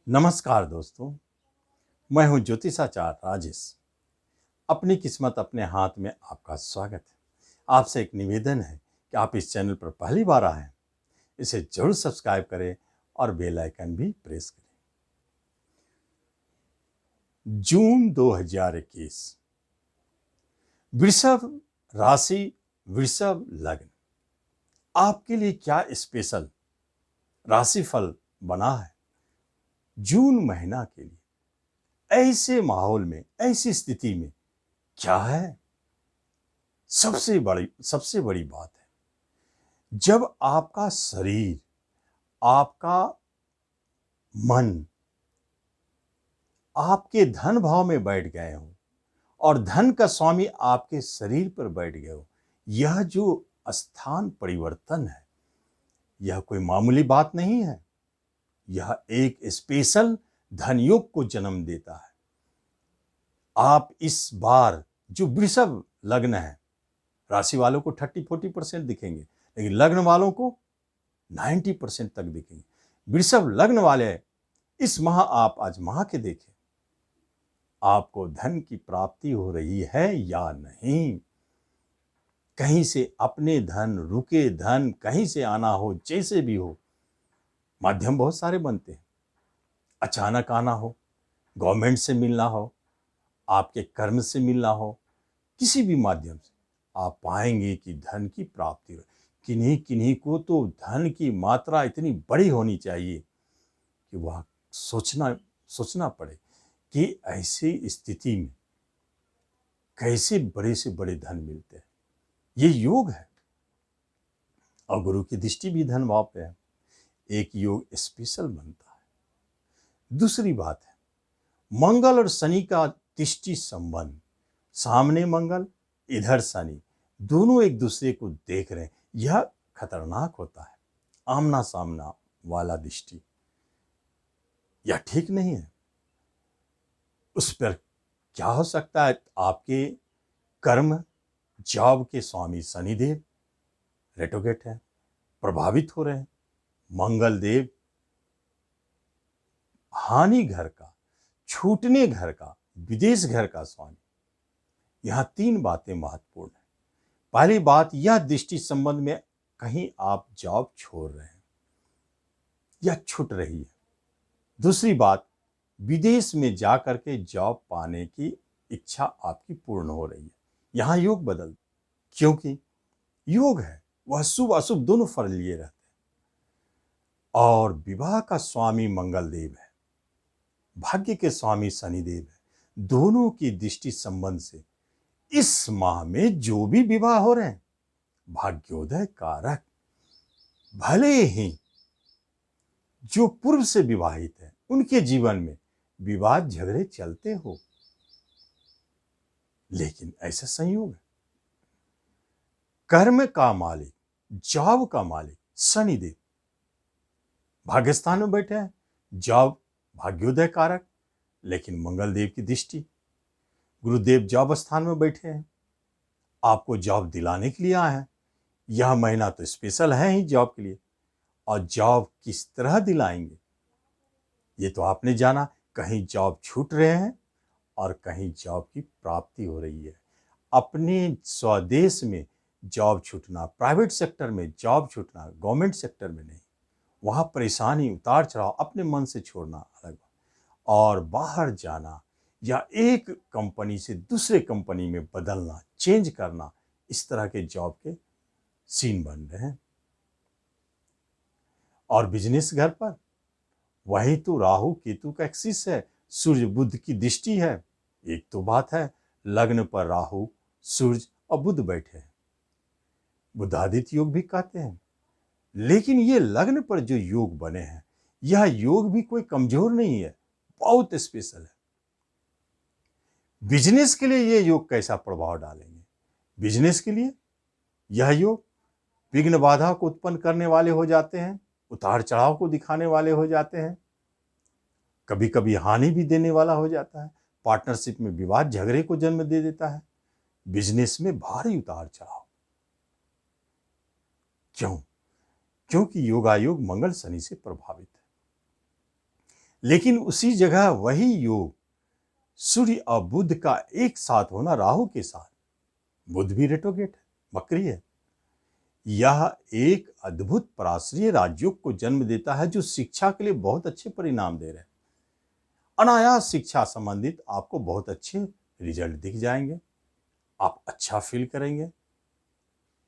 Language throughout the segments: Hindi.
नमस्कार दोस्तों, मैं हूं ज्योतिषाचार्य राजेश। अपनी किस्मत अपने हाथ में आपका स्वागत है। आपसे एक निवेदन है कि आप इस चैनल पर पहली बार आए हैं, इसे जरूर सब्सक्राइब करें और बेल आइकन भी प्रेस करें। जून 2021, वृषभ राशि, वृषभ लग्न। आपके लिए क्या स्पेशल राशिफल बना है जून महीना के लिए? ऐसे माहौल में, ऐसी स्थिति में क्या है? सबसे बड़ी बात है, जब आपका शरीर, आपका मन आपके धन भाव में बैठ गए हो और धन का स्वामी आपके शरीर पर बैठ गए हो, यह जो स्थान परिवर्तन है, यह कोई मामूली बात नहीं है। यह एक स्पेशल धनयोग को जन्म देता है। आप इस बार जो वृषभ लग्न है, राशि वालों को 30-40% दिखेंगे, लेकिन लग्न वालों को 90% तक दिखेंगे। वृषभ लग्न वाले इस माह आप आजमा के देखें, आपको धन की प्राप्ति हो रही है या नहीं। कहीं से अपने धन, रुके धन कहीं से आना हो, जैसे भी हो, माध्यम बहुत सारे बनते हैं। अचानक आना हो, गवर्नमेंट से मिलना हो, आपके कर्म से मिलना हो, किसी भी माध्यम से आप पाएंगे कि धन की प्राप्ति हो। किन्हीं किन्हीं को तो धन की मात्रा इतनी बड़ी होनी चाहिए कि वह सोचना पड़े कि ऐसी स्थिति में कैसे बड़े से बड़े धन मिलते हैं। ये योग है और गुरु की दृष्टि भी धन भाव पे है। एक योग स्पेशल बनता है। दूसरी बात है, मंगल और शनि का दृष्टि संबंध। सामने मंगल, इधर शनि, दोनों एक दूसरे को देख रहे हैं। यह खतरनाक होता है। आमना सामना वाला दृष्टि, यह ठीक नहीं है। उस पर क्या हो सकता है? आपके कर्म, जॉब के स्वामी शनिदेव रेट्रोगेट है, प्रभावित हो रहे हैं। मंगल देव हानि घर का, छूटने घर का, विदेश घर का स्वामी। यहां 3 बातें महत्वपूर्ण है। पहली बात, यह दृष्टि संबंध में कहीं आप जॉब छोड़ रहे हैं या छूट रही है। दूसरी बात, विदेश में जाकर के जॉब पाने की इच्छा आपकी पूर्ण हो रही है। यहां योग बदल, क्योंकि योग है, वह शुभ अशुभ दोनों फल लिए रहते हैं। और विवाह का स्वामी मंगल देव है, भाग्य के स्वामी शनिदेव है। दोनों की दृष्टि संबंध से इस माह में जो भी विवाह हो रहे हैं, भाग्योदय कारक। भले ही जो पूर्व से विवाहित है, उनके जीवन में विवाद झगड़े चलते हो, लेकिन ऐसा संयोग है। कर्म का मालिक, जॉब का मालिक शनिदेव भाग्यस्थान में बैठे हैं। जॉब भाग्योदय कारक, लेकिन मंगल देव की दृष्टि। गुरुदेव जॉब स्थान में बैठे हैं, आपको जॉब दिलाने के लिए आए हैं। यह महीना तो स्पेशल है ही जॉब के लिए। और जॉब किस तरह दिलाएंगे, ये तो आपने जाना। कहीं जॉब छूट रहे हैं और कहीं जॉब की प्राप्ति हो रही है। अपने स्वदेश में जॉब छूटना, प्राइवेट सेक्टर में जॉब छूटना, गवर्नमेंट सेक्टर में नहीं। वहाँ परेशानी, उतार चढ़ाव अपने मन से छोड़ना अलग बात। और बाहर जाना या एक कंपनी से दूसरे कंपनी में बदलना, चेंज करना, इस तरह के जॉब के सीन बन रहे हैं। और बिजनेस घर पर वही तो राहु केतु का एक्सिस है, सूर्य बुध की दृष्टि है। एक तो बात है, लग्न पर राहु, सूर्य और बुध बैठे हैं, बुधादित्य योग भी कहते हैं। लेकिन ये लग्न पर जो योग बने हैं, यह योग भी कोई कमजोर नहीं है, बहुत स्पेशल है। बिजनेस के लिए ये योग कैसा प्रभाव डालेंगे? बिजनेस के लिए यह योग विघ्न बाधा को उत्पन्न करने वाले हो जाते हैं, उतार चढ़ाव को दिखाने वाले हो जाते हैं, कभी कभी हानि भी देने वाला हो जाता है। पार्टनरशिप में विवाद झगड़े को जन्म दे देता है। बिजनेस में भारी उतार चढ़ाव। क्यों? क्योंकि योगायोग मंगल शनि से प्रभावित है। लेकिन उसी जगह वही योग सूर्य और बुध का एक साथ होना, राहु के साथ, बुध भी रेट्रोगेट है, वक्री है, यह एक अद्भुत पराश्रय राजयोग को जन्म देता है जो शिक्षा के लिए बहुत अच्छे परिणाम दे रहे हैं। अनायास शिक्षा संबंधित आपको बहुत अच्छे रिजल्ट दिख जाएंगे, आप अच्छा फील करेंगे,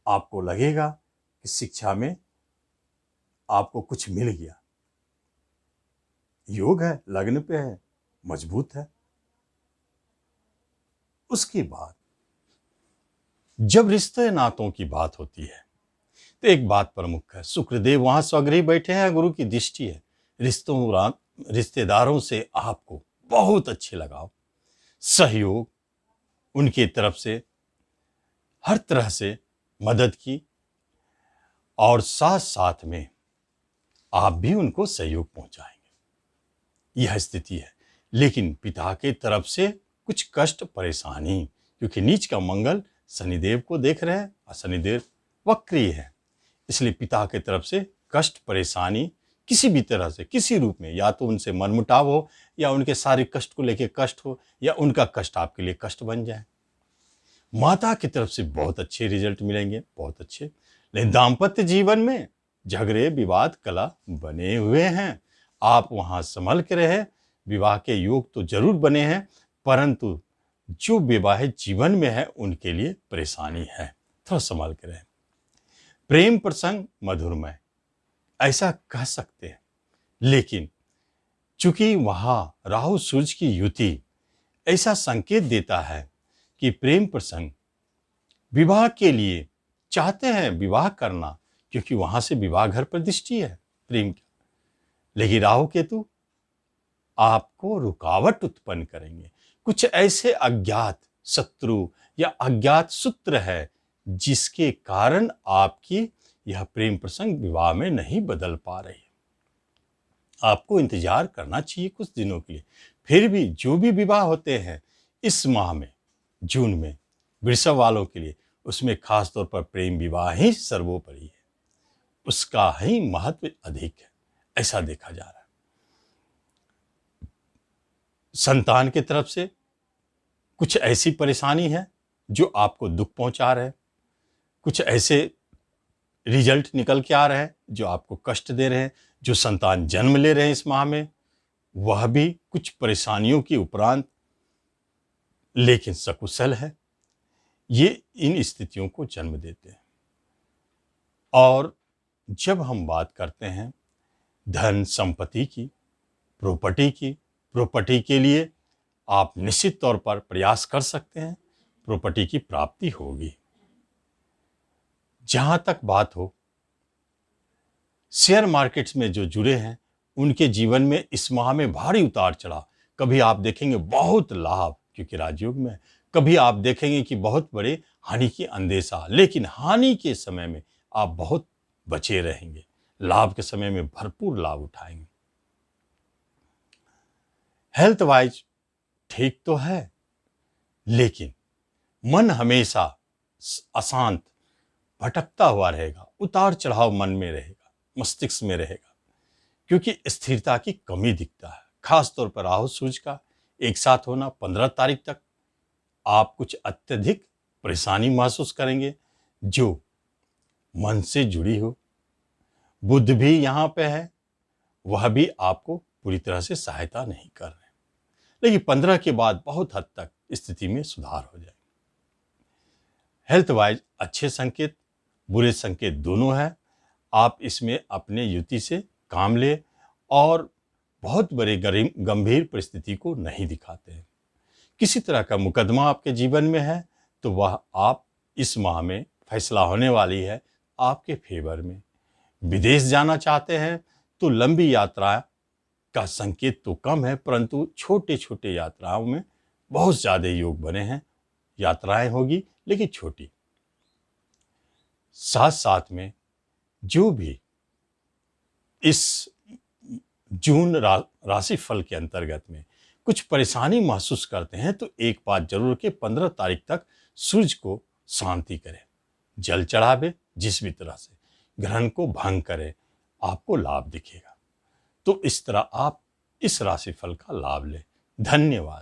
आपको लगेगा कि शिक्षा में आपको कुछ मिल गया। योग है, लग्न पे है, मजबूत है। उसके बाद जब रिश्ते नातों की बात होती है तो एक बात प्रमुख है, शुक्रदेव वहां स्वगृही बैठे हैं, गुरु की दृष्टि है। रिश्तेदारों से आपको बहुत अच्छे लगाव, सहयोग, उनकी तरफ से हर तरह से मदद की और साथ साथ में आप भी उनको सहयोग पहुंचाएंगे, यह स्थिति है। लेकिन पिता के तरफ से कुछ कष्ट परेशानी, क्योंकि नीच का मंगल शनिदेव को देख रहे हैं और शनिदेव वक्री है, इसलिए पिता के तरफ से कष्ट परेशानी किसी भी तरह से, किसी रूप में, या तो उनसे मनमुटाव हो, या उनके सारे कष्ट को लेके कष्ट हो, या उनका कष्ट आपके लिए कष्ट बन जाए। माता की तरफ से बहुत अच्छे रिजल्ट मिलेंगे, बहुत अच्छे। लेकिन दाम्पत्य जीवन में झगड़े विवाद कला बने हुए हैं, आप वहां संभल के रहे। विवाह के योग तो जरूर बने हैं, परंतु जो विवाहित जीवन में है उनके लिए परेशानी है, थोड़ा संभाल के रहे। प्रेम प्रसंग मधुरमय, ऐसा कह सकते हैं, लेकिन चूंकि वहां राहु सूर्य की युति ऐसा संकेत देता है कि प्रेम प्रसंग विवाह के लिए चाहते हैं विवाह करना, क्योंकि वहां से विवाह घर पर दृष्टि है प्रेम की। लेकिन राहु केतु आपको रुकावट उत्पन्न करेंगे, कुछ ऐसे अज्ञात शत्रु या अज्ञात सूत्र है जिसके कारण आपकी यह प्रेम प्रसंग विवाह में नहीं बदल पा रही है। आपको इंतजार करना चाहिए कुछ दिनों के लिए। फिर भी जो भी विवाह होते हैं इस माह में, जून में, वृषभ वालों के लिए, उसमें खास तौर पर प्रेम विवाह ही सर्वोपरि है, उसका ही महत्व अधिक है, ऐसा देखा जा रहा है। संतान की तरफ से कुछ ऐसी परेशानी है जो आपको दुख पहुंचा रहे हैं, कुछ ऐसे रिजल्ट निकल के आ रहे हैं जो आपको कष्ट दे रहे हैं। जो संतान जन्म ले रहे हैं इस माह में, वह भी कुछ परेशानियों के उपरांत लेकिन सकुशल है, ये इन स्थितियों को जन्म देते हैं। और जब हम बात करते हैं धन संपत्ति की, प्रॉपर्टी के लिए आप निश्चित तौर पर प्रयास कर सकते हैं, प्रॉपर्टी की प्राप्ति होगी। जहां तक बात हो शेयर मार्केट्स में जो जुड़े हैं उनके जीवन में इस माह में भारी उतार चढ़ाव, कभी आप देखेंगे बहुत लाभ क्योंकि राजयोग में, कभी आप देखेंगे कि बहुत बड़े हानि की अंदेशा, लेकिन हानि के समय में आप बहुत बचे रहेंगे, लाभ के समय में भरपूर लाभ उठाएंगे। हेल्थ वाइज ठीक तो है, लेकिन मन हमेशा अशांत भटकता हुआ रहेगा, उतार चढ़ाव मन में रहेगा, मस्तिष्क में रहेगा, क्योंकि स्थिरता की कमी दिखता है। खास तौर पर राहु सूर्य का एक साथ होना 15 तारीख तक आप कुछ अत्यधिक परेशानी महसूस करेंगे जो मन से जुड़ी हो। बुध भी यहाँ पे है, वह भी आपको पूरी तरह से सहायता नहीं कर रहे, लेकिन 15 के बाद बहुत हद तक स्थिति में सुधार हो जाएगा। हेल्थ वाइज अच्छे संकेत, बुरे संकेत दोनों हैं। आप इसमें अपने युति से काम ले और बहुत बड़े गंभीर परिस्थिति को नहीं दिखाते हैं। किसी तरह का मुकदमा आपके जीवन में है तो वह आप इस माह में फैसला होने वाली है आपके फेवर में। विदेश जाना चाहते हैं तो लंबी यात्रा का संकेत तो कम है, परंतु छोटे छोटे यात्राओं में बहुत ज्यादा योग बने हैं। यात्राएं होगी लेकिन छोटी। साथ साथ में जो भी इस जून राशिफल के अंतर्गत में कुछ परेशानी महसूस करते हैं तो एक बात जरूर कि 15 तारीख तक सूर्य को शांति करें, जल चढ़ावे, जिस भी तरह से ग्रहण को भंग करें, आपको लाभ दिखेगा। तो इस तरह आप इस राशिफल का लाभ लें। धन्यवाद।